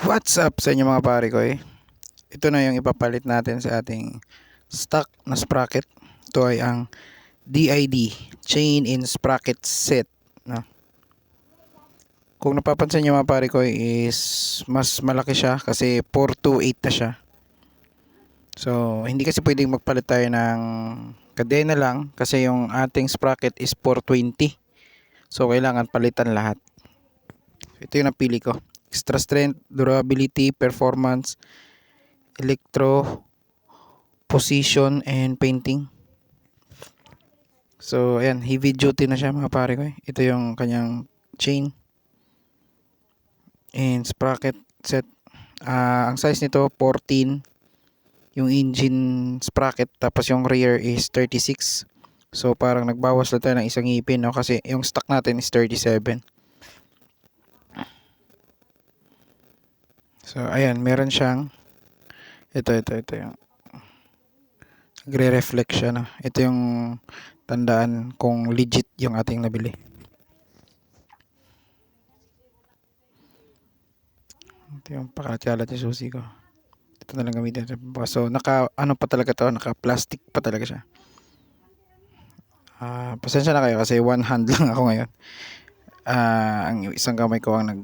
What's up sa inyo mga pare ko eh? Ito na yung ipapalit natin sa ating stock na sprocket. Ito ay ang DID, Chain in Sprocket Set. No? Kung napapansin nyo mga pare ko is mas malaki siya kasi 428 na siya. So hindi kasi pwedeng magpalit tayo ng kadena lang kasi yung ating sprocket is 420. So kailangan palitan lahat. Ito yung napili ko. Extra strength, durability, performance, electro, position, and painting. So ayan, heavy duty na siya mga pare ko eh. Ito yung kanyang chain and sprocket set. Ang size nito 14 yung engine sprocket, tapos yung rear is 36. So parang nagbawas lang tayo ng isang ngipin, no? Kasi yung stock natin is 37. So ayan, meron siyang ito yung nagre-reflect siya, no? Ito yung tandaan kung legit yung ating nabili. Ito yung pakalat yung susi ko. Ito na lang gamitin. So naka ano pa talaga to, naka plastic pa talaga siya. Pasensya na kayo kasi one hand lang ako ngayon. Ang isang kamay ko ang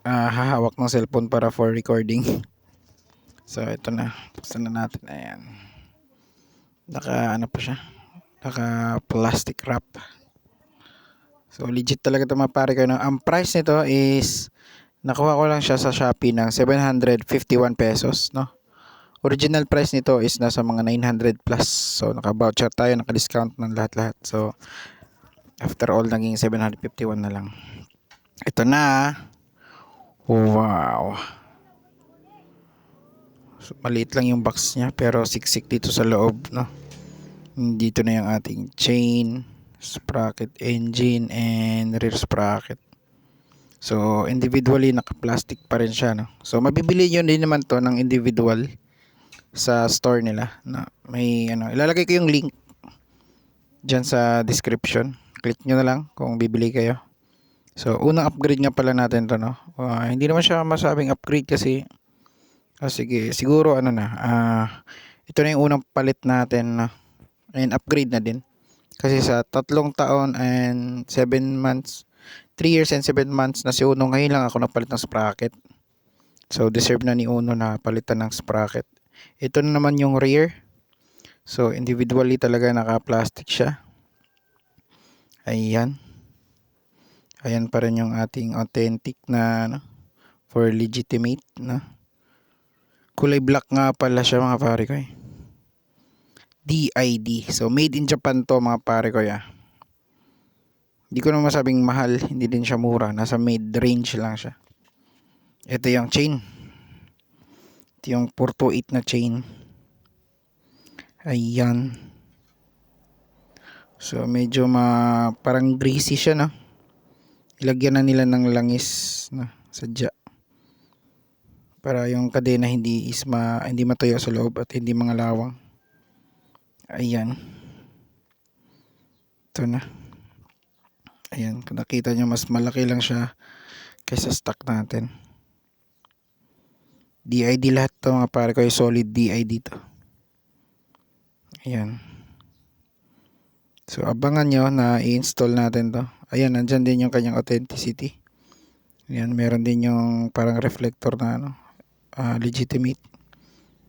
hahawak ng cellphone para for recording. So ito na, buksan na natin. Ayan, naka ano pa siya, naka plastic wrap. So legit talaga ito mga pare ko, no? Ang price nito is nakuha ko lang siya sa Shopee ng 751 pesos, no? Original price nito is nasa mga 900 plus. So naka-voucher tayo, naka-discount ng lahat-lahat. So after all naging 751 na lang. Ito na. Wow. So, maliit lang yung box niya pero siksik dito sa loob, no? Dito na yung ating chain, sprocket, engine, and rear sprocket. So individually naka-plastic pa rin siya, no? So mabibili nyo din naman to ng individual sa store nila, na may ano, ilalagay ko yung link diyan sa description. Click nyo na lang kung bibili kayo. So unang upgrade nga pala natin to, no? Hindi naman siya masabing upgrade kasi sige, siguro ano na, ito na yung unang palit natin na and upgrade na din. Kasi sa 3 taon and 7 months, 3 years and 7 months na si Uno, ngayon lang ako napalit ng sprocket. So deserve na ni Uno na palitan ng sprocket. Ito na naman yung rear. So individually talaga naka-plastic siya. Ayan. Ayan pa rin yung ating authentic na ano, for legitimate na. Kulay black nga pala siya mga pare ko eh. DID. So made in Japan to mga pare ko ya. Hindi ko na masabing mahal, hindi din siya mura. Nasa mid range lang siya. Ito yung chain. Ito yung 428 na chain. Ayan. So medyo parang greasy siya, no? Ilagyan na nila ng langis na sadya para yung kadena hindi matuyo sa loob at hindi mga lawang. Ayan. Ito na. Ayan, kung nakita nyo mas malaki lang siya kaysa stock natin. DID lahat to mga pare ko, solid DID to. Ayan. So abangan nyo na i-install natin to. Ayan, nandyan din yung kanyang authenticity. Ayan, meron din yung parang reflector na ano, legitimate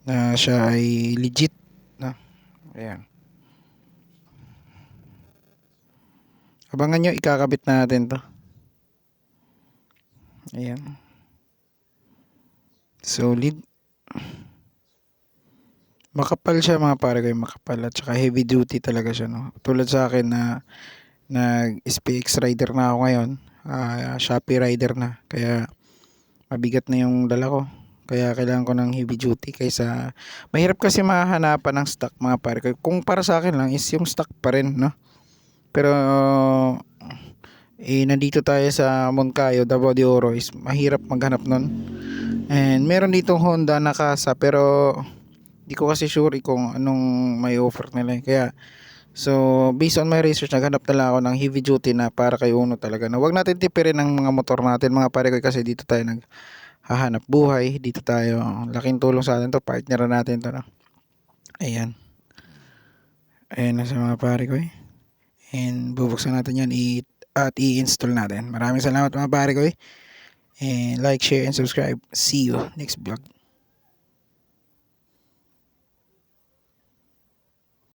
na siya ay legit na. Ayan. Abangan nyo, ikakabit natin to. Ayan. Solid. Makapal siya mga pare ko, makapal at saka heavy duty talaga siya, no. Tulad sa akin na nag-SPX rider na ako ngayon, Shopee rider na, kaya mabigat na yung dala ko. Kaya kailangan ko ng heavy duty kaysa mahirap kasi mahanapan ng stock mga pare ko. Kung para sa akin lang is yung stock pa rin, no. Pero nandito tayo sa Moncayo, Davao de Oro, is mahirap maghanap nun. And meron ditong Honda na kasa pero di ko kasi sure kung anong may offer nila. Kaya so based on my research, naghanap na lang ako ng heavy duty na para kay Uno talaga. Na wag natin tipirin ng mga motor natin mga pare ko kasi dito tayo hahanap buhay. Dito tayo, laking tulong sa atin to, partner natin to, no? Ayan. Ayan na sa mga pare ko eh. And bubuksan natin yan at i-install natin. Maraming salamat mga pare ko eh. And like, share, and subscribe. See you next vlog.